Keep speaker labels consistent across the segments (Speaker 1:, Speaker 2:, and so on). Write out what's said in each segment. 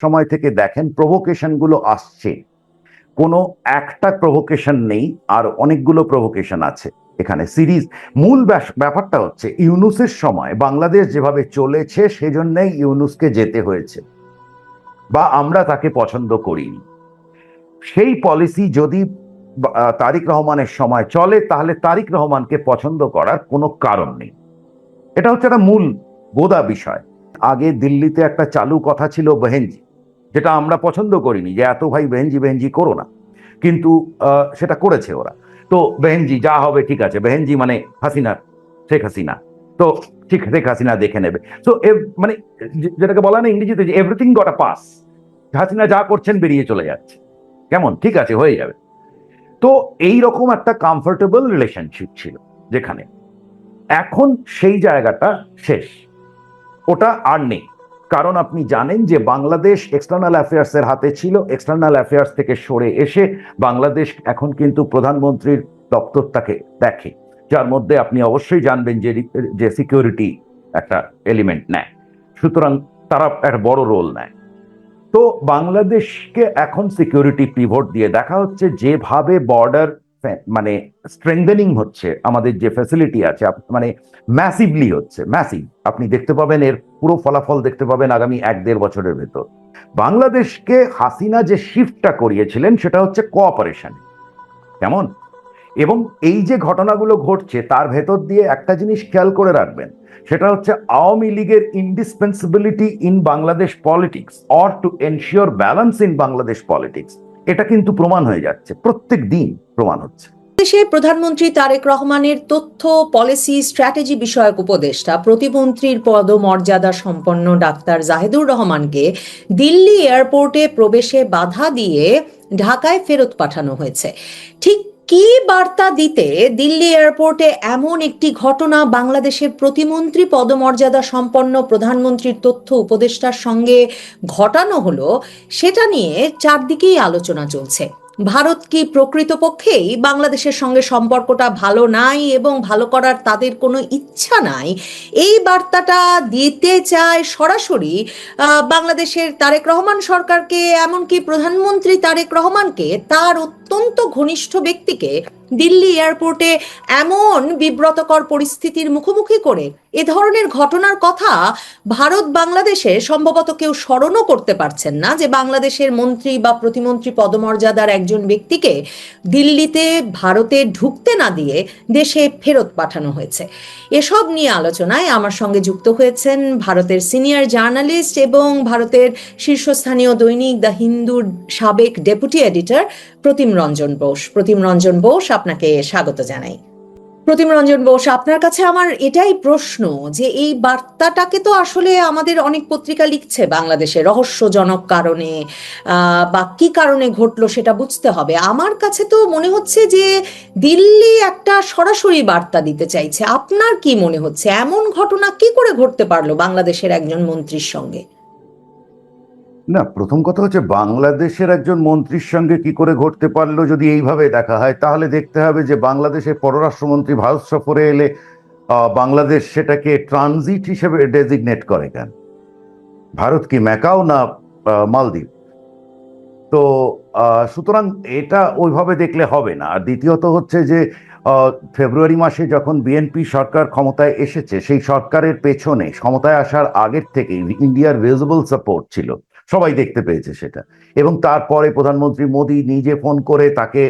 Speaker 1: সময় থেকে দেখেন প্রভোকেশন গুলো আসছে, কোনো একটা প্রভোকেশন নেই, আর অনেকগুলো প্রভোকেশন আছে এখানে সিরিজ। মূল ব্যাপারটা হচ্ছে ইউনূসের সময় বাংলাদেশ যেভাবে চলেছে সেজন্যই ইউনূসকে যেতে হয়েছে, বা আমরা তাকে পছন্দ করিনি। সেই পলিসি যদি তারিক রহমানের সময় চলে তাহলে তারিক রহমানকে পছন্দ করার কোনো কারণ নেই। এটা হচ্ছে একটা মূল গোদা বিষয়। আগে দিল্লিতে একটা চালু কথা ছিল বেহেনজি, যেটা আমরা পছন্দ করিনি, যে এত ভাই বেহেনজি বেহেনজি করো না, কিন্তু সেটা করেছে ওরা। তো বেহেনজি যা হবে ঠিক আছে, বেহেনজি মানে হাসিনা, শেখ হাসিনা, তো ঠিক শেখ হাসিনা দেখে নেবে। তো মানে যেটাকে বলা না ইংরেজিতে, যে everything got a pass, Hasina যা করছেন বেরিয়ে চলে যাচ্ছে, কেমন ঠিক আছে হয়ে যাবে। তো এইরকম একটা কমফোর্টেবল রিলেশনশিপ ছিল যেখানে, এখন সেই জায়গাটা শেষ, ওটা আর নেই। কারণ আপনি জানেন যে বাংলাদেশ এক্সটার্নাল অ্যাফেয়ার্স এর হাতে ছিল, এক্সটার্নাল অ্যাফেয়ার্স থেকে সরে এসে বাংলাদেশ এখন কিন্তু প্রধানমন্ত্রীর দপ্তরটাকে দেখে, যার মধ্যে আপনি অবশ্যই জানবেন যে সিকিউরিটি একটা এলিমেন্ট নেয়, সুতরাং তারা একটা বড় রোল নেয়। তো বাংলাদেশকে এখন সিকিউরিটি পিভট দিয়ে দেখা হচ্ছে, যেভাবে বর্ডার মানে স্ট্রেংথেনিং হচ্ছে, আমাদের যে ফ্যাসিলিটি আছে মানে ম্যাসিভলি হচ্ছে, ম্যাসিভ। আপনি দেখতে পাবেন এর পুরো ফলাফল দেখতে পাবেন আগামী 1-1.5 বছরের ভেতর। বাংলাদেশকে হাসিনা যে শিফটটা করিয়েছিলেন সেটা হচ্ছে কোঅপারেশন, কেমন। এবং এই যে ঘটনাগুলো ঘটছে তার ভেতর দিয়ে একটা জিনিস খেয়াল করে রাখবেন, সেটা হচ্ছে আওয়ামী লীগের indispensability in Bangladesh politics or to ensure balance in Bangladesh politics, এটা কিন্তু প্রমাণ হয়ে যাচ্ছে, প্রত্যেক দিন প্রমাণ হচ্ছে।
Speaker 2: দেশে প্রধানমন্ত্রী তারেক রহমানের তথ্য পলিসি স্ট্র্যাটেজি বিষয়ক উপদেষ্টা প্রতিমন্ত্রীর পদমর্যাদা সম্পন্ন ডাক্তার জাহিদুর রহমানকে দিল্লি এয়ারপোর্টে প্রবেশে বাধা দিয়ে ঢাকায় ফেরত পাঠানো হয়েছে। ঠিক কি বার্তা দিতে দিল্লি এয়ারপোর্টে এমন একটি ঘটনা বাংলাদেশের প্রতিমন্ত্রী পদমর্যাদা সম্পন্ন প্রধানমন্ত্রীর তথ্য উপদেষ্টার সঙ্গে ঘটানো হলো, সেটা নিয়ে চারদিকেই আলোচনা চলছে। ভারত কি প্রকৃতপক্ষেই বাংলাদেশের সঙ্গে সম্পর্কটা ভালো নাই এবং ভালো করার তাদের কোনো ইচ্ছা নাই, এই বার্তাটা দিতে চায় সরাসরি বাংলাদেশের তারেক রহমান সরকারকে, এমনকি প্রধানমন্ত্রী তারেক রহমানকে তার অত্যন্ত ঘনিষ্ঠ ব্যক্তিকে দিল্লি এয়ারপোর্টে এমন বিব্রতকর পরিস্থিতির মুখোমুখি করে এ ধরনের ঘটনার কথা ভারত বাংলাদেশে সম্ভবত কেউ স্মরণও করতে পারছেন না, যে বাংলাদেশের মন্ত্রী বা প্রতিমন্ত্রী পদমর্যাদার একজন ব্যক্তিকে দিল্লিতে ভারতে ঢুকতে না দিয়ে দেশে ফেরত পাঠানো হয়েছে। এসব নিয়ে আলোচনায় আমার সঙ্গে যুক্ত হয়েছেন ভারতের সিনিয়র জার্নালিস্ট এবং ভারতের শীর্ষস্থানীয় দৈনিক দ্য হিন্দুর সাবেক ডেপুটি এডিটর প্রতিম রঞ্জন বোস। প্রতিম রঞ্জন বোস, আপনাকে স্বাগত জানাই। প্রতিম রঞ্জন বোস, আপনার কাছে আমার এটাই প্রশ্ন যে এই বার্তাটাকে তো আসলে আমাদের অনেক পত্রিকা লিখছে বাংলাদেশে রহস্যজনক কারণে, বা কি কারণে ঘটলো সেটা বুঝতে হবে। আমার কাছে তো মনে হচ্ছে যে দিল্লি একটা সরাসরি বার্তা দিতে চাইছে। আপনার কি মনে হচ্ছে এমন ঘটনা কি করে ঘটতে পারলো বাংলাদেশের একজন মন্ত্রীর সঙ্গে?
Speaker 1: না, প্রথম কথা হচ্ছে বাংলাদেশের একজন মন্ত্রীর সঙ্গে কি করে ঘটতে পারলো যদি এইভাবে দেখা হয়, তাহলে দেখতে হবে যে বাংলাদেশের পররাষ্ট্রমন্ত্রী ভারত সফরে এলে বাংলাদেশ সেটাকে ট্রানজিট হিসেবে ডেজিগনেট করে কেন? ভারত কি ম্যাকাও না মালদ্বীপ? তো সুতরাং এটা ওইভাবে দেখলে হবে না। আর দ্বিতীয়ত হচ্ছে যে ফেব্রুয়ারি মাসে যখন বিএনপি সরকার ক্ষমতায় এসেছে, সেই সরকারের পেছনে ক্ষমতায় আসার আগের থেকেই ইন্ডিয়ার ভিজিবল সাপোর্ট ছিল, সবাই দেখতে পেয়েছে সেটা। এবং তারপরে প্রধানমন্ত্রী মোদী নিজে ফোন করে তাকে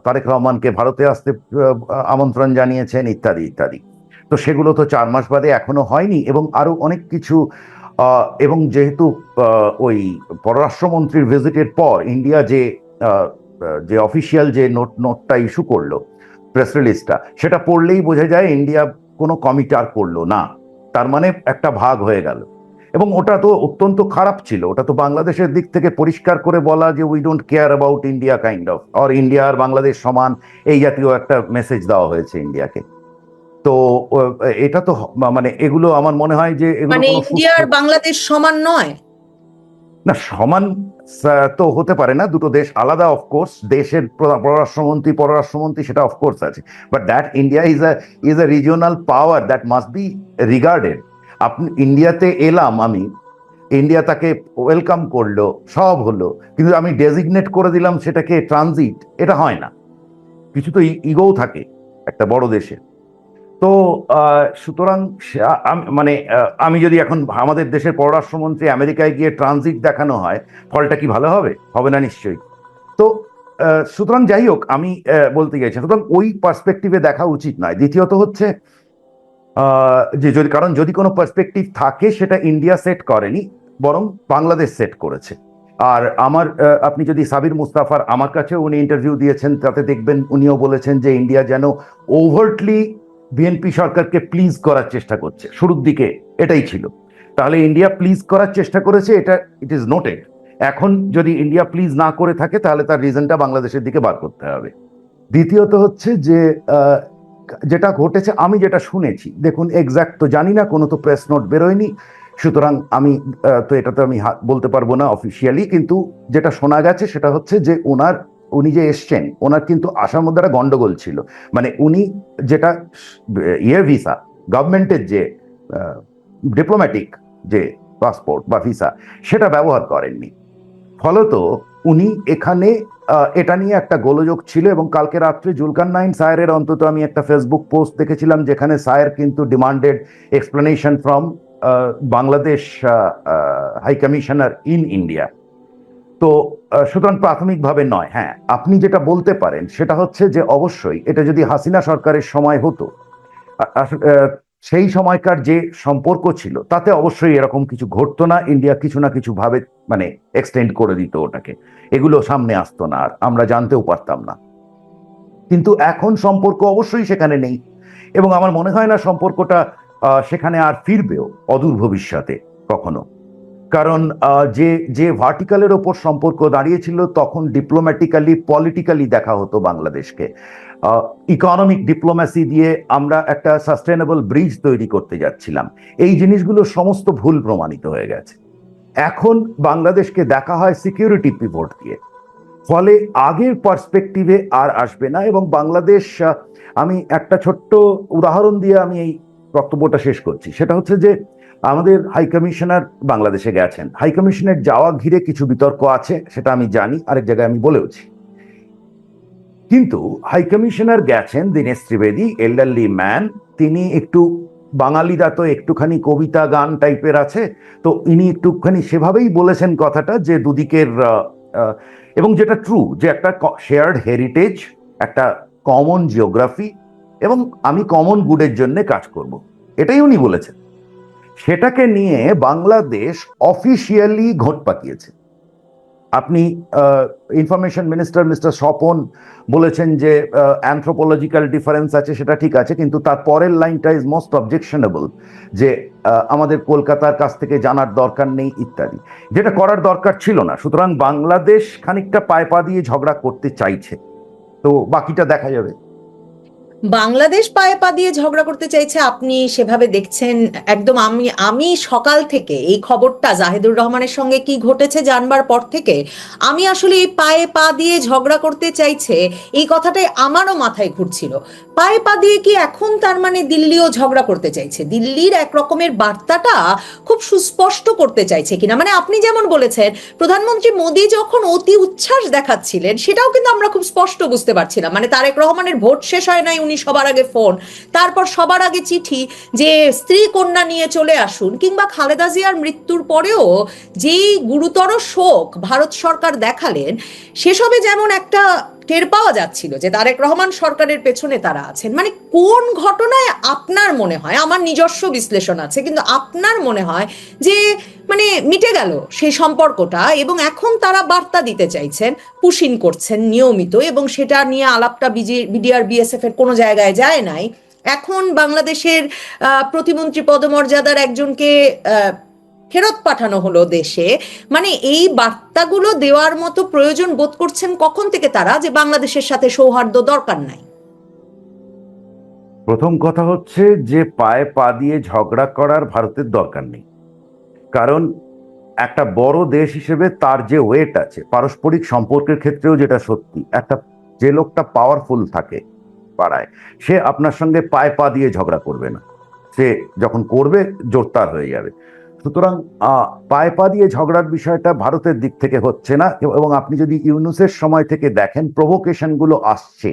Speaker 1: তারেক রহমানকে ভারতে আসতে আমন্ত্রণ জানিয়েছেন, ইত্যাদি ইত্যাদি। তো সেগুলো তো 4 মাস বাদে এখনো হয়নি, এবং আরো অনেক কিছু। এবং যেহেতু ওই পররাষ্ট্রমন্ত্রীর ভিজিটের পর ইন্ডিয়া যে অফিসিয়াল যে নোটটা ইস্যু করলো, প্রেস রিলিজটা, সেটা পড়লেই বোঝা যায় ইন্ডিয়া কোনো কমিট আর করলো না, তার মানে একটা ভাগ হয়ে গেল। এবং ওটা তো অত্যন্ত খারাপ ছিল, ওটা তো বাংলাদেশের দিক থেকে পরিষ্কার করে বলা যে we don't care about India kind of, আর ইন্ডিয়া আর বাংলাদেশ সমান, এই জাতীয় একটা মেসেজ দেওয়া হয়েছে ইন্ডিয়াকে। তো এটা তো মানে এগুলো আমার মনে হয় যে এগুলো
Speaker 2: মানে
Speaker 1: কোনো
Speaker 2: ইন্ডিয়া আর বাংলাদেশ সমান নয়?
Speaker 1: না, সমান তো হতে পারে না, দুটো দেশ আলাদা। অফকোর্স দেশের পররাষ্ট্রমন্ত্রী সেটা অফকোর্স আছে, but that India is a regional power that must be regarded. আপনি ইন্ডিয়াতে এলাম আমি, ইন্ডিয়া তাকে ওয়েলকাম করলো, সব হলো, কিন্তু আমি ডেজিগনেট করে দিলাম সেটাকে ট্রানজিট, এটা হয় না। কিছু তো ইগোও থাকে একটা বড় দেশে। তো সুতরাং মানে আমি যদি এখন আমাদের দেশের পররাষ্ট্রমন্ত্রী আমেরিকায় গিয়ে ট্রানজিট দেখানো হয়, ফলটা কি ভালো হবে? হবে না নিশ্চয়ই। তো সুতরাং যাই হোক, আমি বলতে গেছি, সুতরাং ওই পার্সপেক্টিভে দেখা উচিত নয়। দ্বিতীয়ত হচ্ছে যে যদি, কারণ যদি কোনো পার্সপেক্টিভ থাকে সেটা ইন্ডিয়া সেট করেনি, বরং বাংলাদেশ সেট করেছে। আর আমার আপনি যদি সাবির মুস্তাফার, আমার কাছে উনি ইন্টারভিউ দিয়েছেন, তাতে দেখবেন উনিও বলেছেন যে ইন্ডিয়া যেন ওভার্টলি বিএনপি সরকারকে প্লিজ করার চেষ্টা করছে, শুরুর দিকে এটাই ছিল। তাহলে ইন্ডিয়া প্লিজ করার চেষ্টা করেছে, এটা ইট ইজ নোটেড। এখন যদি ইন্ডিয়া প্লিজ না করে থাকে তাহলে তার রিজনটা বাংলাদেশের দিকে বার করতে হবে। দ্বিতীয়ত হচ্ছে যে যেটা ঘটেছে, আমি যেটা শুনেছি, দেখুন এক্সাক্ট তো জানি না, কোনো তো প্রেস নোট বেরোয়নি, সুতরাং আমি তো এটা তো আমি বলতে পারবো না অফিসিয়ালি, কিন্তু যেটা শোনা গেছে সেটা হচ্ছে যে উনি যে এসছেন, ওনার কিন্তু আসার মধ্যে একটা গন্ডগোল ছিল। মানে উনি যেটা ভিসা, গভর্নমেন্টের যে ডিপ্লোম্যাটিক যে পাসপোর্ট বা ভিসা, সেটা ব্যবহার করেননি। ফলত উনি এখানে এটা নিয়ে একটা গোলযোগ ছিল, এবং কালকে রাত্রে জুলকারনাইন সায়েরের অন্তত আমি একটা ফেসবুক পোস্ট দেখেছিলাম যেখানে সায়ের কিন্তু demanded explanation from Bangladesh high commissioner in India. তো সুতরাং প্রাথমিকভাবে নয়। হ্যাঁ, আপনি যেটা বলতে পারেন সেটা হচ্ছে যে অবশ্যই এটা যদি হাসিনা সরকারের সময় হতো, সেই সময়কার যে সম্পর্ক ছিল তাতে অবশ্যই এরকম কিছু ঘটতো না, ইন্ডিয়া কিছু না কিছু ভাবে মানে এক্সটেন্ড করে দিত ওটাকে, এগুলো সামনে আসতো না, আর আমরা জানতেও পারতাম না। কিন্তু এখন সম্পর্ক অবশ্যই সেখানে নেই, এবং আমার মনে হয় না সম্পর্কটা সেখানে আর ফিরবেও অদূর ভবিষ্যতে কখনো। কারণ যে যে ভার্টিক্যালের ওপর সম্পর্ক দাঁড়িয়েছিল, তখন ডিপ্লোম্যাটিক্যালি পলিটিক্যালি দেখা হতো বাংলাদেশকে, ইকোনমিক ডিপ্লোম্যাসি দিয়ে আমরা একটা সাস্টেনেবল ব্রিজ তৈরি করতে যাচ্ছিলাম। এই জিনিসগুলো সমস্ত ভুল প্রমাণিত হয়ে গেছে। এখন বাংলাদেশকে দেখা হয় সিকিউরিটি পিভট দিয়ে, ফলে আগের পার্সপেক্টিভে আর আসবে না। এবং বাংলাদেশ, আমি একটা ছোট্ট উদাহরণ দিয়ে আমি এই বক্তব্যটা শেষ করছি, সেটা হচ্ছে যে আমাদের হাই কমিশনার বাংলাদেশে গেছেন, হাই কমিশনের যাওয়া ঘিরে কিছু বিতর্ক আছে, সেটা আমি জানি, আরেক জায়গায় আমি বলেওছি। কিন্তু হাই কমিশনার গেছেন দীনেশ ত্রিবেদী, এল্ডারলি ম্যান, তিনি একটু, বাঙালিরা তো একটুখানি কবিতা গান টাইপের আছে, তো ইনি একটুখানি সেভাবেই বলেছেন কথাটা যে দুদিকের এবং যেটা ট্রু, যে একটা শেয়ার্ড হেরিটেজ, একটা কমন জিওগ্রাফি, এবং আমি কমন গুডের জন্য কাজ করব, এটাই উনি বলেছেন। সেটাকে নিয়ে বাংলাদেশ অফিসিয়ালি ঘোট পাকিয়েছে। আপনি ইনফরমেশন মিনিস্টার মিস্টার স্বপন বলেছেন যে অ্যানথ্রোপোলজিক্যাল ডিফারেন্স আছে, সেটা ঠিক আছে, কিন্তু তার পরের লাইনটা ইজ মোস্ট অবজেকশনেবল, যে আমাদের কলকাতার কাছ থেকে জানার দরকার নেই ইত্যাদি, যেটা করার দরকার ছিল না। সুতরাং বাংলাদেশ খানিকটা পায়ে পা দিয়ে ঝগড়া করতে চাইছে, তো বাকিটা দেখা যাবে।
Speaker 2: বাংলাদেশ পায়ে পা দিয়ে ঝগড়া করতে চাইছে, আপনি সেভাবে দেখছেন? একদম আমি আমি সকাল থেকে এই খবরটা জাহিদুর রহমানের সঙ্গে কি ঘটেছে জানবার পর থেকে আমি আসলে এই পায়ে পা দিয়ে ঝগড়া করতে চাইছে এই কথাটাই আমারও মাথায় ঘুরছিল। পায়ে পা দিয়ে কি এখন তার মানে দিল্লিও ঝগড়া করতে চাইছে? দিল্লির এক রকমের বার্তাটা খুব সুস্পষ্ট করতে চাইছে কিনা? মানে আপনি যেমন বলেছেন প্রধানমন্ত্রী মোদী যখন অতি উচ্ছ্বাস দেখাচ্ছিলেন, সেটাও কিন্তু আমরা খুব স্পষ্ট বুঝতে পারছিলাম। মানে তারেক রহমানের ভোট শেষ হয় নাই, উনি সবার আগে ফোন, তারপর সবার আগে চিঠি যে স্ত্রী কন্যা নিয়ে চলে আসুন, কিংবা খালেদা জিয়ার মৃত্যুর পরেও যেই গুরুতর শোক ভারত সরকার দেখালেন, সেসবে যেমন একটা টের পাওয়া যাচ্ছিল যে তারেক রহমান সরকারের পেছনে তারা আছেন। মানে কোন ঘটনায় আপনার মনে হয়, আমার নিজস্ব বিশ্লেষণ আছে, কিন্তু আপনার মনে হয় যে মানে মিটে গেল সেই সম্পর্কটা, এবং এখন তারা বার্তা দিতে চাইছেন, পুশিন করছেন নিয়মিত, এবং সেটা নিয়ে আলাপটা বিডিআর বিএসএফ এর কোনো জায়গায় যায় নাই। এখন বাংলাদেশের প্রতিমন্ত্রী পদমর্যাদার একজনকে ফেরত পাঠানো হলো দেশে। মানে এই বার্তাগুলো দেওয়ার মতো প্রয়োজন বোধ করছেন কখন থেকে তারা, যে বাংলাদেশের সাথে সৌহার্দ্য দরকার নাই?
Speaker 1: প্রথম কথা হচ্ছে যে পায়ে পা দিয়ে ঝগড়া করার ভারতের দরকার নেই, কারণ একটা বড় দেশ হিসেবে তার যে ওয়েট আছে, পারস্পরিক সম্পর্কের ক্ষেত্রেও যেটা সত্যি, একটা যে লোকটা পাওয়ারফুল থাকে পাড়ায়, সে আপনার সঙ্গে পায়ে পা দিয়ে ঝগড়া করবে না, সে যখন করবে জোরদার হয়ে যাবে। সুতরাং পায়ে পা দিয়ে ঝগড়ার বিষয়টা ভারতের দিক থেকে হচ্ছে না, এবং আপনি যদি ইউনুসের সময় থেকে দেখেন প্রভোকেশন গুলো আসছে,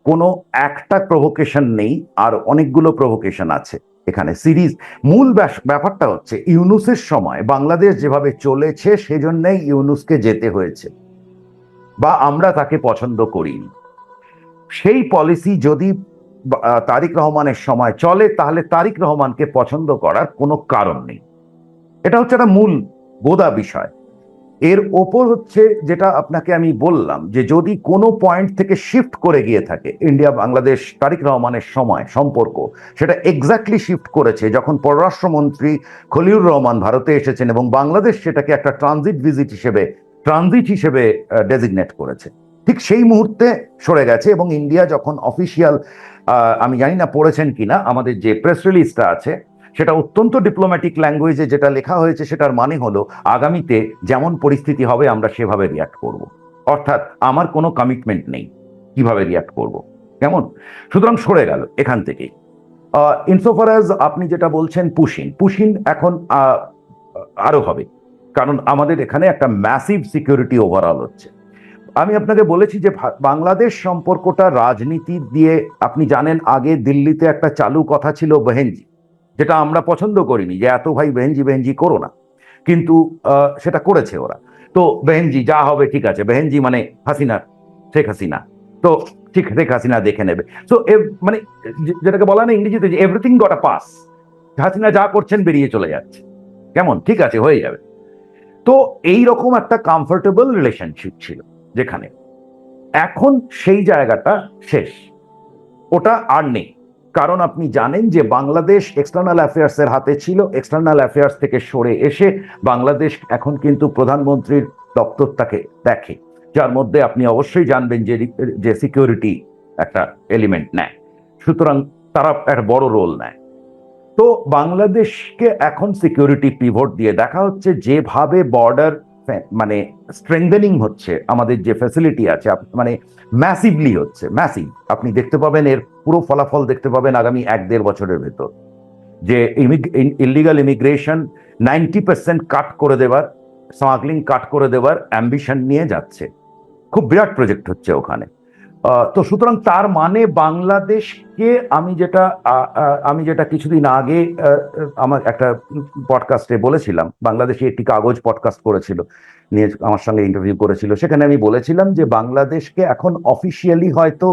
Speaker 1: কোনো একটা প্রভোকেশন নেই, আর অনেকগুলো প্রভোকেশন আছে এখানে সিরিজ। মূল ব্যাপারটা হচ্ছে ইউনুসের সময় বাংলাদেশ যেভাবে চলেছে সেজন্যই ইউনুসকে যেতে হয়েছে, বা আমরা তাকে পছন্দ করিনি। সেই পলিসি যদি তারিক রহমানের সময় চলে, তাহলে তারিক রহমানকে পছন্দ করার কোনো কারণ নেই। এটা হচ্ছে একটা মূল গোদা বিষয়। এর ওপর হচ্ছে যেটা আপনাকে আমি বললাম, যে যদি কোনো পয়েন্ট থেকে শিফট করে গিয়ে থাকে ইন্ডিয়া বাংলাদেশ তারিক রহমানের সময় সম্পর্ক, সেটা এক্স্যাক্টলি শিফট করেছে যখন পররাষ্ট্রমন্ত্রী খলিলুর রহমান ভারতে এসেছেন, এবং বাংলাদেশ সেটাকে একটা ট্রানজিট হিসেবে ডেজিগনেট করেছে। ঠিক সেই মুহূর্তে সরে গেছে, এবং ইন্ডিয়া যখন অফিসিয়াল, আমি জানি না পড়েছেন কিনা, আমাদের যে প্রেস রিলিজটা আছে সেটা অত্যন্ত ডিপ্লোম্যাটিক ল্যাঙ্গুয়েজে যেটা লেখা হয়েছে, সেটার মানে হলো আগামীতে যেমন পরিস্থিতি হবে আমরা সেভাবে রিয়াক্ট করব। অর্থাৎ আমার কোনো কমিটমেন্ট নেই কিভাবে রিয়াক্ট করব, কেমন? সুতরাং সরে গেল এখান থেকেই। ইনসোফার অ্যাজ আপনি যেটা বলছেন পুশিন এখন আরো হবে, কারণ আমাদের এখানে একটা ম্যাসিভ সিকিউরিটি ওভারঅল হচ্ছে। আমি আপনাকে বলেছি যে বাংলাদেশ সম্পর্কটা রাজনীতি দিয়ে, আপনি জানেন আগে দিল্লিতে একটা চালু কথা ছিল বেহেনজি, যেটা আমরা পছন্দ করিনি, যে এত ভাই বেহেনজি করো না, কিন্তু সেটা করেছে ওরা। তো বেহেনজি যা হবে ঠিক আছে, বেহেনজি মানে শেখ হাসিনা, তো ঠিক শেখ হাসিনা দেখে নেবে। তো মানে যেটাকে বলা না ইংরেজিতে, যে everything got a pass, Hasina যা করছেন বেরিয়ে চলে যাচ্ছে, কেমন ঠিক আছে হয়ে যাবে। তো এইরকম একটা কমফোর্টেবল রিলেশনশিপ ছিল যেখানে, এখন সেই জায়গাটা শেষ, ওটা আর নেই। কারণ আপনি জানেন যে বাংলাদেশ এক্সটার্নাল অ্যাফেয়ার্স এর হাতে ছিল, এক্সটার্নাল অ্যাফেয়ার্স থেকে সরে এসে বাংলাদেশ এখন কিন্তু প্রধানমন্ত্রীর দপ্তরটাকে দেখে, যার মধ্যে আপনি অবশ্যই জানবেন যে সিকিউরিটি একটা এলিমেন্ট নেয়। সুতরাং তারা একটা বড় রোল নেয়। তো বাংলাদেশকে এখন সিকিউরিটি পিভট দিয়ে দেখা হচ্ছে, যেভাবে বর্ডার মানে স্ট্রেংথেনিং হচ্ছে, আমাদের যে ফ্যাসিলিটি আছে মানে ম্যাসিভলি হচ্ছে, ম্যাসিভ। আপনি দেখতে পাবেন এর পুরো ফলাফল দেখতে পাবেন আগামী 1-1.5 বছরের ভেতর, যে ইলিগাল ইমিগ্রেশন 90% কাট করে দেওয়ার, স্মাগলিং কাট করে দেওয়ার অ্যাম্বিশন নিয়ে যাচ্ছে। খুব বিরাট প্রজেক্ট হচ্ছে ওখানে। তো সুতরাং তার মানে বাংলাদেশকে, আমি যেটা কিছুদিন আগে আমার একটা পডকাস্টে বলেছিলাম, বাংলাদেশে একটি কাগজ পডকাস্ট করেছিল, নিয়ে আমার সঙ্গে ইন্টারভিউ করেছিল, সেখানে আমি বলেছিলাম যে বাংলাদেশকে এখন অফিসিয়ালি হয়তো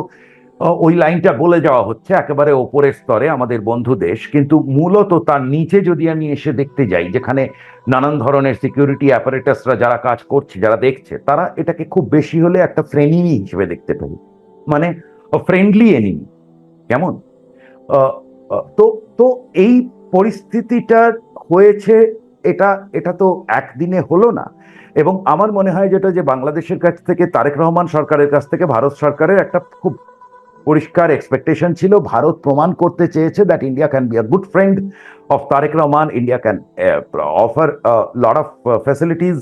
Speaker 1: ওই লাইনটা বলে যাওয়া হচ্ছে একেবারে ওপরের স্তরে আমাদের বন্ধু দেশ, কিন্তু মূলত তার নিচে যদি আমি এসে দেখতে যাই, যেখানে নানান ধরনের সিকিউরিটি অ্যাপারেটাসরা যারা কাজ করছে, যারা দেখছে, তারা এটাকে খুব বেশি হলে একটা ফ্রেনিমি হিসেবে দেখতে পারে, মানে ফ্রেন্ডলি এনিমি, কেমন? তো তো এই পরিস্থিতিটা হয়েছে, এটা তো একদিনে হলো না। এবং আমার মনে হয় যেটা, যে বাংলাদেশের কাছ থেকে, তারেক রহমান সরকারের কাছ থেকে ভারত সরকারের একটা খুব পরিষ্কার এক্সপেকটেশন ছিল। ভারত প্রমাণ করতে চেয়েছে that India can be a good friend of Tarique Rahman, India can offer lot of facilities.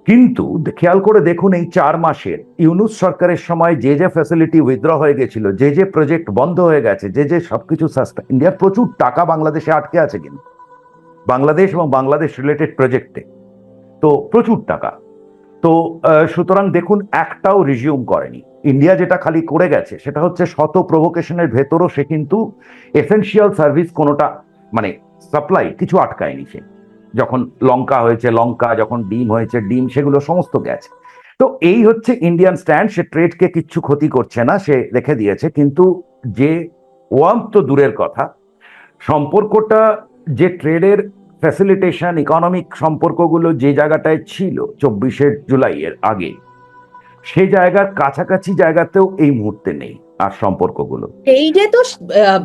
Speaker 1: কিন্তু খেয়াল করে দেখুন, এই 4 মাসের ইউনুস সরকারের সময় যে যে ফ্যাসিলিটি উইথড্র হয়ে গেছিল, যে প্রজেক্ট বন্ধ হয়ে গেছে, যে সবকিছু ইন্ডিয়ার প্রচুর টাকা বাংলাদেশে আটকে আছে, কিন্তু বাংলাদেশ এবং বাংলাদেশ রিলেটেড প্রজেক্টে তো প্রচুর টাকা। তো সুতরাং দেখুন, একটাও রিজিউম করেনি ইন্ডিয়া। যেটা খালি করে গেছে সেটা হচ্ছে শত প্রভোকেশনের ভেতরও সে কিন্তু এসেনশিয়াল সার্ভিস কোনোটা, মানে সাপ্লাই কিছু আটকায়নি সে। যখন লঙ্কা হয়েছে লঙ্কা, যখন ডিম হয়েছে ডিম, সেগুলো সমস্ত গেছে। তো এই হচ্ছে ইন্ডিয়ান স্ট্যান্ড। সে ট্রেডকে কিচ্ছু ক্ষতি করছে না, সে রেখে দিয়েছে। কিন্তু যে ওয়ার্ম তো দূরের কথা, সম্পর্কটা, যে ট্রেডের ফ্যাসিলিটেশন, ইকোনমিক সম্পর্কগুলো যে জায়গাটায় ছিল 24শে জুলাইয়ের আগে, সে জায়গার কাছাকাছি জায়গাতেও এই মুহূর্তে নেই আর সম্পর্কগুলো।
Speaker 2: এই যে তো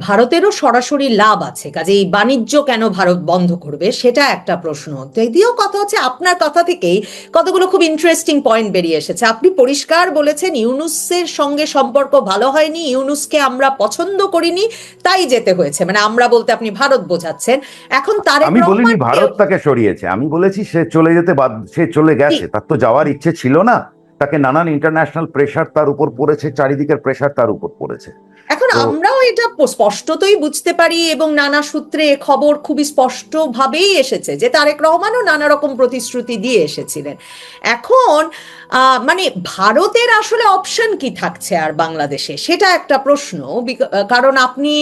Speaker 2: ভারতেরও সরাসরি লাভ আছে, কাজে এই বাণিজ্য কেন ভারত বন্ধ করবে, সেটা একটা প্রশ্ন। দ্বিতীয় কথা হচ্ছে, আপনার কথা থেকেই কতগুলো খুব ইন্টারেস্টিং পয়েন্ট বেরিয়ে এসেছে। আপনি পরিষ্কার বলেছেন ইউনুসের সঙ্গে সম্পর্ক ভালো হয়নি, ইউনুসকে আমরা পছন্দ করিনি, তাই যেতে হয়েছে। মানে আমরা বলতে আপনি ভারত বোঝাচ্ছেন। এখন
Speaker 1: আমি বলিনি ভারত তাকে সরিয়েছে, আমি বলেছি সে চলে যেতে বাধ্য, সে চলে গেছে, তার তো যাওয়ার ইচ্ছে ছিল না, তাকে নানান ইন্টারন্যাশনাল প্রেশার তার উপর পড়েছে, চারিদিকের প্রেশার তার উপর পড়েছে।
Speaker 2: এখন
Speaker 1: তো
Speaker 2: আমরাও এটা স্পষ্টতই বুঝতে পারি এবং নানা সূত্রে এ খবর খুবই স্পষ্ট ভাবেই এসেছে যে তারেক রহমানও নানা রকম প্রতিশ্রুতি দিয়ে এসেছিলেন। এখন মানে ভারতের আসলে অপশন কি থাকছে আর বাংলাদেশে, সেটা একটা প্রশ্ন। কারণ আপনি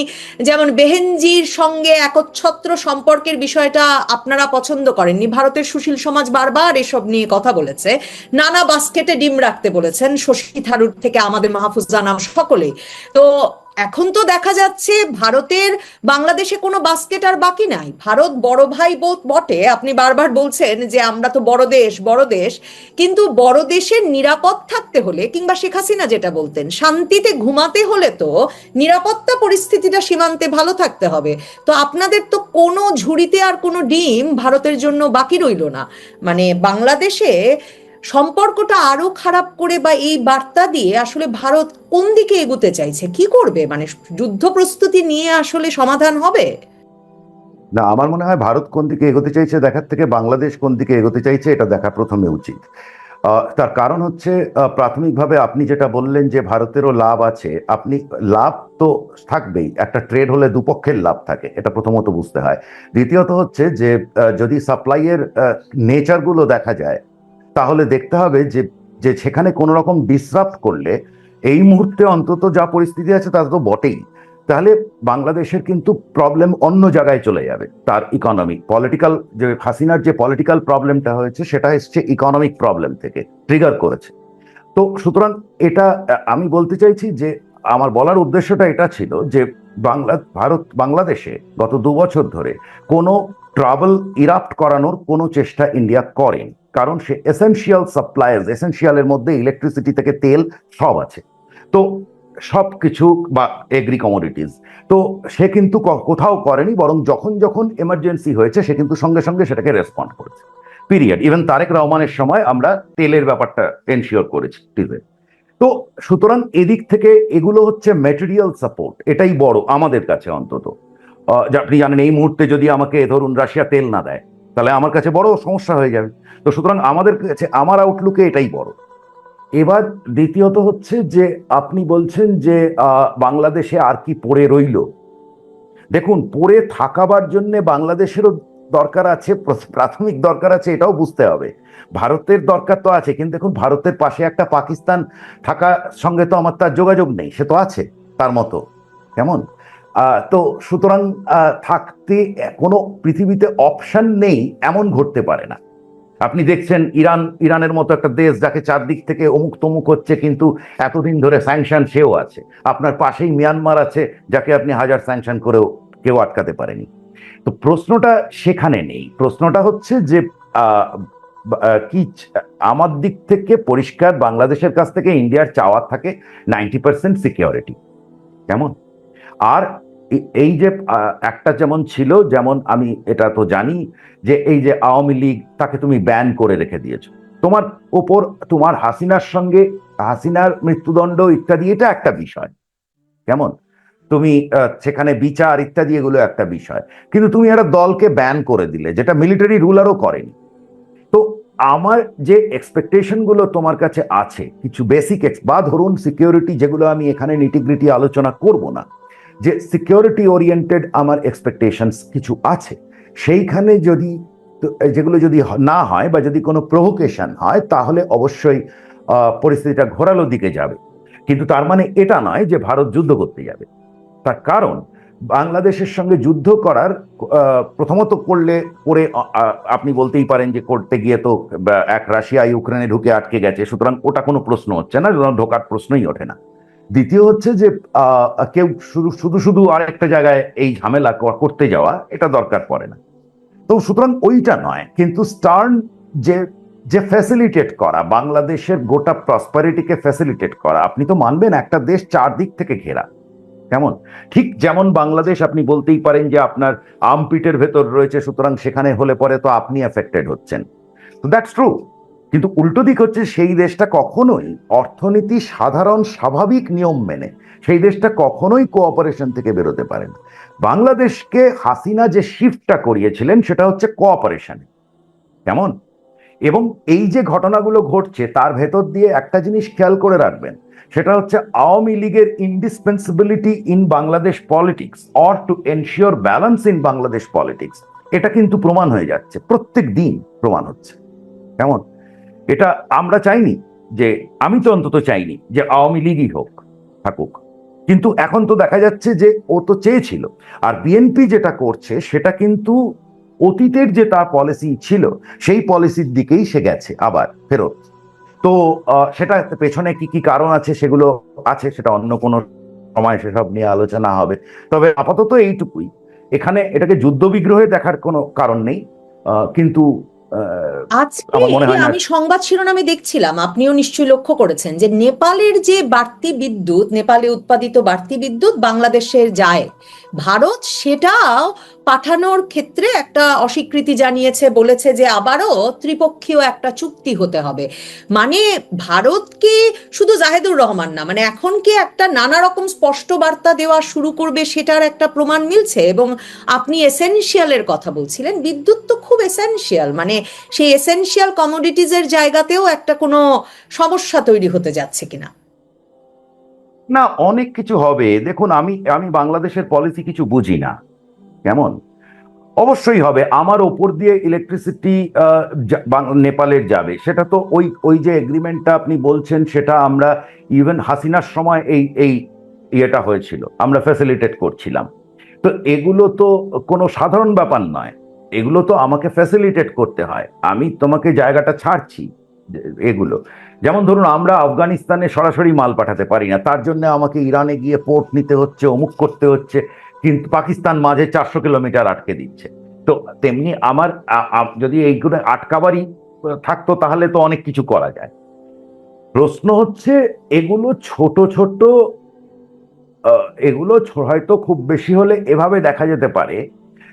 Speaker 2: যেমন বেহেনজির সঙ্গে একচ্ছত্র সম্পর্কের বিষয়টা আপনারা পছন্দ করেননি, ভারতের সুশীল সমাজ বারবার এসব নিয়ে কথা বলেছে, নানা বাস্কেটে ডিম রাখতে বলেছেন, শশী থারুর থেকে আমাদের মাহফুজ জানাম সকলেই। তো এখন তো দেখা যাচ্ছে ভারতের বাংলাদেশে কোনো বাস্কেট আর বাকি নাই। ভারত বড় ভাই বটে, আপনি বারবার বলছেন যে আমরা তো বড় দেশ বড় দেশ, কিন্তু বড় দেশের নিরাপদ থাকতে হলে, কিংবা শেখ হাসিনা যেটা বলতেন, শান্তিতে ঘুমাতে হলে তো নিরাপত্তা পরিস্থিতিটা সীমান্তে ভালো থাকতে হবে। তো আপনাদের তো কোনো ঝুড়িতে আর কোনো ডিম ভারতের জন্য বাকি রইল না। মানে বাংলাদেশে সম্পর্কটা আরো খারাপ করে বা এই বার্তা দিয়ে আসলে ভারত কোন দিকে এগোতে চাইছে, কি করবে? মানে যুদ্ধ প্রস্তুতি নিয়ে আসলে সমাধান হবে?
Speaker 1: না, আমার মনে হয় ভারত কোন দিকে এগোতে চাইছে দেখার থেকে বাংলাদেশ কোন দিকে এগোতে চাইছে এটা দেখা প্রথমে উচিত। তার কারণ হচ্ছে, প্রাথমিকভাবে আপনি যেটা বললেন যে ভারতেরও লাভ আছে, আপনি লাভ তো থাকবেই, একটা ট্রেড হলে দুপক্ষের লাভ থাকে, এটা প্রথমত বুঝতে হয়। দ্বিতীয়ত হচ্ছে যে যদি সাপ্লাইয়ের নেচারগুলো দেখা যায়, তাহলে দেখতে হবে যে যে সেখানে কোনো রকম ডিসরাপ্ট করলে, এই মুহূর্তে অন্তত যা পরিস্থিতি আছে তা তো বটেই, তাহলে বাংলাদেশের কিন্তু প্রবলেম অন্য জায়গায় চলে যাবে। তার ইকোনমি পলিটিক্যাল, যে হাসিনার যে পলিটিক্যাল প্রবলেমটা হয়েছে সেটা এসছে ইকোনমিক প্রবলেম থেকে, ট্রিগার করেছে। তো সুতরাং এটা আমি বলতে চাইছি যে আমার বলার উদ্দেশ্যটা এটা ছিল যে বাংলাদেশে গত 2 বছর ধরে কোনো ট্রাবল ইরাপ্ট করানোর কোনো চেষ্টা ইন্ডিয়া করেনি, কারণ সে এসেনশিয়াল সাপ্লায়ার্স, এসেনশিয়ালের মধ্যে ইলেকট্রিসিটি থেকে তেল সব আছে, তো সব কিছু বা এগ্রি কমোডিটিস। তো সে কিন্তু কোথাও করেনি, বরং যখন যখন এমার্জেন্সি হয়েছে সে কিন্তু সঙ্গে সঙ্গে সেটাকে রেসপন্ড করেছে, পিরিয়ড। ইভেন তারেক রহমানের সময় আমরা তেলের ব্যাপারটা এনশিওর করেছি, ঠিক আছে? তো সুতরাং এদিক থেকে এগুলো হচ্ছে ম্যাটেরিয়াল সাপোর্ট, এটাই বড় আমাদের কাছে অন্তত। আপনি জানেন এই মুহূর্তে যদি আমাকে ধরুন রাশিয়া তেল না দেয়, তাহলে আমার কাছে বড় সমস্যা হয়ে যাবে। তো সুতরাং আমাদের কাছে, আমার আউটলুকে এটাই বড়। এবার দ্বিতীয়ত হচ্ছে যে আপনি বলছেন যে বাংলাদেশে আর কি পড়ে রইল। দেখুন, পড়ে থাকাবার জন্য বাংলাদেশেরও দরকার আছে, প্রাথমিক দরকার আছে, এটাও বুঝতে হবে। ভারতের দরকার তো আছে, কিন্তু দেখুন ভারতের পাশে একটা পাকিস্তান থাকার সঙ্গে তো আমার তার যোগাযোগ নেই, সে তো আছে তার মতো, কেমন? তো সুতরাং থাকতে কোনো পৃথিবীতে অপশন নেই এমন ঘটতে পারে না। আপনি দেখছেন ইরানের মতো একটা দেশ যাকে চারদিক থেকে অমুক তমুক হচ্ছে, কিন্তু এতদিন ধরে স্যাংশন সেও আছে। আপনার পাশেই মিয়ানমার আছে, যাকে আপনি হাজার স্যাংশন করেও কেউ আটকাতে পারেনি। তো প্রশ্নটা সেখানে নেই, প্রশ্নটা হচ্ছে যে আহ, কি আমার দিক থেকে পরিষ্কার, বাংলাদেশের কাছ থেকে ইন্ডিয়ার চাওয়ার থাকে 90% সিকিউরিটি, কেমন? আর এই যে একটা যেমন ছিল, যেমন আমি এটা তো জানি যে এই যে আওয়ামী লীগ, তাকে তুমি ব্যান করে রেখে দিয়েছো, তোমার ওপর তোমার হাসিনার সঙ্গে, হাসিনার মৃত্যুদণ্ড ইত্যাদি এটা একটা বিষয়, কেমন? তুমি সেখানে বিচার ইত্যাদি এগুলো একটা বিষয়, কিন্তু তুমি একটা দলকে ব্যান করে দিলে, যেটা মিলিটারি রুলারও করেনি। তো আমার যে এক্সপেকটেশন গুলো তোমার কাছে আছে, কিছু বেসিক বা ধরুন সিকিউরিটি, যেগুলো আমি এখানে নিটিগ্রিটি আলোচনা করব না, যে সিকিউরিটি ওরিয়েন্টেড আমার এক্সপেকটেশনস কিছু আছে, সেইখানে যদি যেগুলো যদি না হয় বা যদি কোনো প্রভোকেশন হয়, তাহলে অবশ্যই পরিস্থিতিটা ঘোরালো দিকে যাবে। কিন্তু তার মানে এটা নয় যে ভারত যুদ্ধ করতে যাবে। তার কারণ বাংলাদেশের সঙ্গে যুদ্ধ করার প্রথমত করে আপনি বলতেই পারেন যে করতে গিয়ে তো এক রাশিয়া ইউক্রেনে ঢুকে আটকে গেছে, সুতরাং ওটা কোনো প্রশ্ন হচ্ছে না, ঢোকার প্রশ্নই ওঠে না। দ্বিতীয় হচ্ছে যে কেউ শুধু শুধু শুধু আরেকটা জায়গায় এই ঝামেলা করতে যাওয়া, এটা দরকার পড়ে না। তো সুতরাং ওইটা নয়, কিন্তু স্টার্ন যে যে ফ্যাসিলিটেট করা, বাংলাদেশের গোটা প্রসপারিটিকে ফ্যাসিলিটেট করা, আপনি তো মানবেন একটা দেশ চারদিক থেকে ঘেরা, কেমন? ঠিক যেমন বাংলাদেশ, আপনি বলতেই পারেন যে আপনার আর্মপিটের ভেতর রয়েছে, সুতরাং সেখানে হলে পরে তো আপনি এফেক্টেড হচ্ছেন, তো দ্যাটস ট্রু। কিন্তু উল্টো দিক হচ্ছে, সেই দেশটা কখনোই অর্থনীতি সাধারণ স্বাভাবিক নিয়ম মেনে সেই দেশটা কখনোই কোঅপারেশন থেকে বেরোতে পারে না। বাংলাদেশকে হাসিনা যে শিফটটা করিয়েছিলেন সেটা হচ্ছে কোঅপারেশন, কেমন? এবং এই যে ঘটনাগুলো ঘটছে তার ভেতর দিয়ে একটা জিনিস খেয়াল করে রাখবেন, সেটা হচ্ছে আওয়ামী লীগের indispensability in Bangladesh politics or to ensure balance in Bangladesh politics, এটা কিন্তু প্রমাণ হয়ে যাচ্ছে, প্রত্যেক দিন প্রমাণ হচ্ছে। কেমন? এটা আমরা চাইনি, যে আমি তো অন্তত চাইনি যে আওয়ামী লীগই হোক, থাকুক, কিন্তু এখন তো দেখা যাচ্ছে যে ও তো চেয়েছিল। আর বিএনপি যেটা করছে সেটা কিন্তু অতীতের যে তার পলিসি ছিল সেই পলিসির দিকেই সে গেছে আবার ফেরত। তো সেটা পেছনে কি কি কারণ আছে সেগুলো আছে, সেটা অন্য কোনো সময় সেসব নিয়ে আলোচনা হবে। তবে আপাতত এইটুকুই, এখানে এটাকে যুদ্ধ বিগ্রহে দেখার কোনো কারণ নেই, কিন্তু
Speaker 2: আজকে
Speaker 1: আমার মনে হয় না।
Speaker 2: আমি সংবাদ শিরোনামে দেখছিলাম, আপনিও নিশ্চয়ই লক্ষ্য করেছেন, যে নেপালের যে বাড়তি বিদ্যুৎ, নেপালে উৎপাদিত বাড়তি বিদ্যুৎ বাংলাদেশের যায়, ভারত সেটাও পাঠানোর ক্ষেত্রে একটা অস্বীকৃতি জানিয়েছে, বলেছে যে আবারও ত্রিপক্ষীয় একটা চুক্তি হতে হবে। মানে ভারতকে শুধু জাহেদুর রহমান না, মানে এখন কি একটা নানা রকম স্পষ্ট বার্তা দেওয়া শুরু করবে সেটার একটা প্রমাণ মিলছে। এবং আপনি এসেনশিয়ালের কথা বলছিলেন, বিদ্যুৎ তো খুব এসেনশিয়াল, মানে সেই এসেনশিয়াল কমোডিটিজের জায়গাতেও একটা কোনো সমস্যা তৈরি হতে যাচ্ছে কিনা?
Speaker 1: না, অনেক কিছু হবে। দেখুন, আমি আমি বাংলাদেশের পলিসি কিছু বুঝি না। কেমন? অবশ্যই হবে, আমার ওপর দিয়ে ইলেকট্রিসিটি নেপালের যাবে, সেটা তো ওই ওই যে এগ্রিমেন্টটা আপনি বলছেন সেটা আমরা ইভেন হাসিনার সময় এই এই ইয়েটা হয়েছিল, আমরা ফ্যাসিলিটেট করছিলাম। তো এগুলো তো কোনো সাধারণ ব্যাপার নয়, এগুলো তো আমাকে ফ্যাসিলিটেট করতে হয়, আমি তোমাকে জায়গাটা ছাড়ছি। এগুলো যেমন ধরুন, আমরা আফগানিস্তানে সরাসরি মাল পাঠাতে পারি না, তার জন্য আমাকে ইরানে গিয়ে পোর্ট নিতে হচ্ছে, অমুক করতে হচ্ছে, কিন্তু পাকিস্তান মাঝে 400 কিলোমিটার আটকে দিচ্ছে। তো তেমনি আমার যদি এইগুলো আটকাবারই থাকতো তাহলে তো অনেক কিছু করা যায়। প্রশ্ন হচ্ছে এগুলো ছোট ছোট, এগুলো হয়তো খুব বেশি হলে এভাবে দেখা যেতে পারে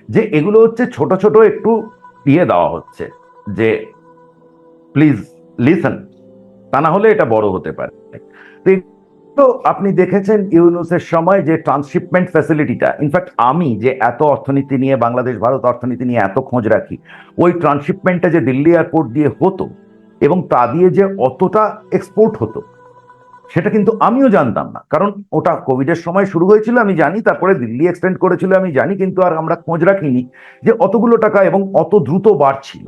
Speaker 1: যে এগুলো হচ্ছে ছোট ছোট একটু দিয়ে দেওয়া হচ্ছে, যে প্লিজ লিসেন, তা না হলে এটা বড় হতে পারে। তো আপনি দেখেছেন ইউনুসের সময় যে ট্রান্সশিপমেন্ট ফ্যাসিলিটিটা, ইনফ্যাক্ট আমি যে এত অর্থনীতি নিয়ে, বাংলাদেশ ভারত অর্থনীতি নিয়ে এত খোঁজ রাখি, ওই ট্রান্সশিপমেন্টটা যে দিল্লি এয়ারপোর্ট দিয়ে হতো এবং তা দিয়ে যে অতটা এক্সপোর্ট হতো সেটা কিন্তু আমিও জানতাম না, কারণ ওটা কোভিডের সময় শুরু হয়েছিল আমি জানি, তারপরে দিল্লি এক্সটেন্ড করেছিল আমি জানি, কিন্তু আর আমরা খোঁজ রাখিনি যে অতগুলো টাকা এবং অত দ্রুত বাড়ছিল।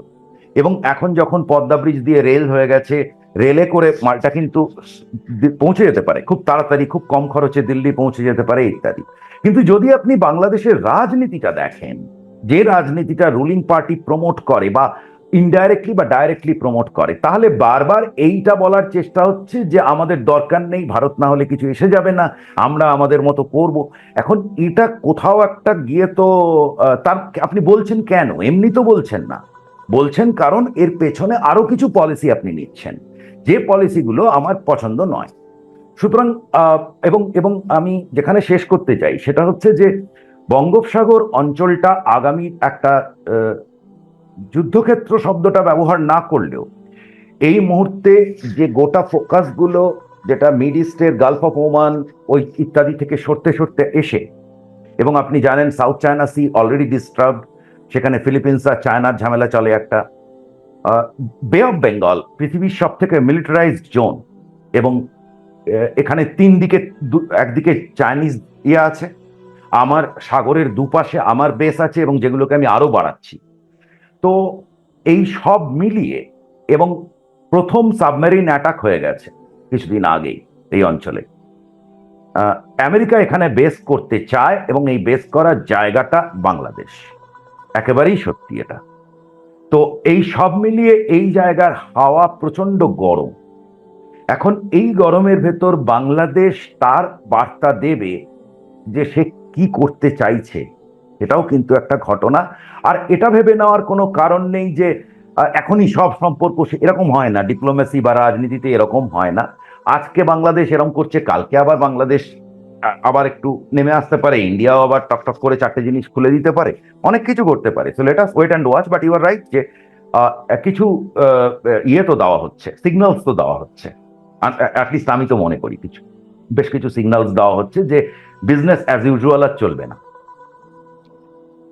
Speaker 1: এবং এখন যখন পদ্মা ব্রিজ দিয়ে রেল হয়ে গেছে, রেলে করে মালটা কিন্তু পৌঁছে যেতে পারে খুব তাড়াতাড়ি, খুব কম খরচে দিল্লি পৌঁছে যেতে পারে ইত্যাদি। কিন্তু যদি আপনি বাংলাদেশের রাজনীতিটা দেখেন, যে রাজনীতিটা রুলিং পার্টি প্রমোট করে বা ইনডাইরেক্টলি বা ডাইরেক্টলি প্রমোট করে, তাহলে বারবার এইটা বলার চেষ্টা হচ্ছে যে আমাদের দরকার নেই, ভারত না হলে কিছু এসে যাবে না, আমরা আমাদের মতো করব। এখন এটা কোথাও একটা গিয়ে তো তার আপনি বলছেন কেন? এমনি তো বলছেন না, বলছেন কারণ এর পেছনে আরো কিছু পলিসি আপনি নিচ্ছেন, যে পলিসিগুলো আমার পছন্দ নয়। সুতরাং এবং এবং আমি যেখানে শেষ করতে চাই সেটা হচ্ছে যে বঙ্গোপসাগর অঞ্চলটা আগামী একটা যুদ্ধক্ষেত্র শব্দটা ব্যবহার না করলেও এই মুহূর্তে যে গোটা ফোকাস গুলো, যেটা মিড ইস্টের গালফ অফ ওমান ওই ইত্যাদি থেকে সরতে সরতে এসে, এবং আপনি জানেন South China Sea already disturbed, সেখানে ফিলিপিন্স আর চায়নার ঝামেলা চলে একটা, বে অফ বেঙ্গল পৃথিবীর সব থেকে মিলিটারাইজড জোন, এবং এখানে তিন দিকে, একদিকে চাইনিজ ইয়ে আছে, আমার সাগরের দুপাশে আমার বেস আছে এবং যেগুলোকে আমি আরো বাড়াচ্ছি। তো এই সব মিলিয়ে, এবং প্রথম সাবমেরিন অ্যাটাক হয়ে গেছে কিছুদিন আগেই এই অঞ্চলে, আমেরিকা এখানে বেস করতে চায় এবং এই বেস করার জায়গাটা বাংলাদেশ, একেবারেই সত্যি এটা। তো এই সব মিলিয়ে এই জায়গার হাওয়া প্রচন্ড গরম। এখন এই গরমের ভেতর বাংলাদেশ তার বার্তা দেবে যে সে কি করতে চাইছে, এটাও কিন্তু একটা ঘটনা। আর এটা ভেবে নেওয়ার কোনো কারণ নেই যে এখনই সব সম্পর্ক, এরকম হয় না, ডিপ্লোমেসি বা রাজনীতিতে এরকম হয় না। আজকে বাংলাদেশ এরকম করছে, কালকে আবার বাংলাদেশ আবার একটু নেমে আসতে পারে, ইন্ডিয়াও আবার টকটক করে চারটে জিনিস খুলে দিতে পারে, অনেক কিছু করতে পারে। So let us wait and watch. But you are right যে কিছু ইয়ে তো দেওয়া হচ্ছে, সিগন্যালস তো দেওয়া হচ্ছে, অ্যাটলিস্ট আমি তো মনে করি বেশ কিছু সিগন্যালস দেওয়া হচ্ছে যে বিজনেস অ্যাজ ইউজুয়াল আর চলবে না।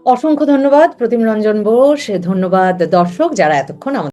Speaker 2: অসংখ্য ধন্যবাদ প্রতিম রঞ্জন বোস, ধন্যবাদ দর্শক যারা এতক্ষণ আমাদের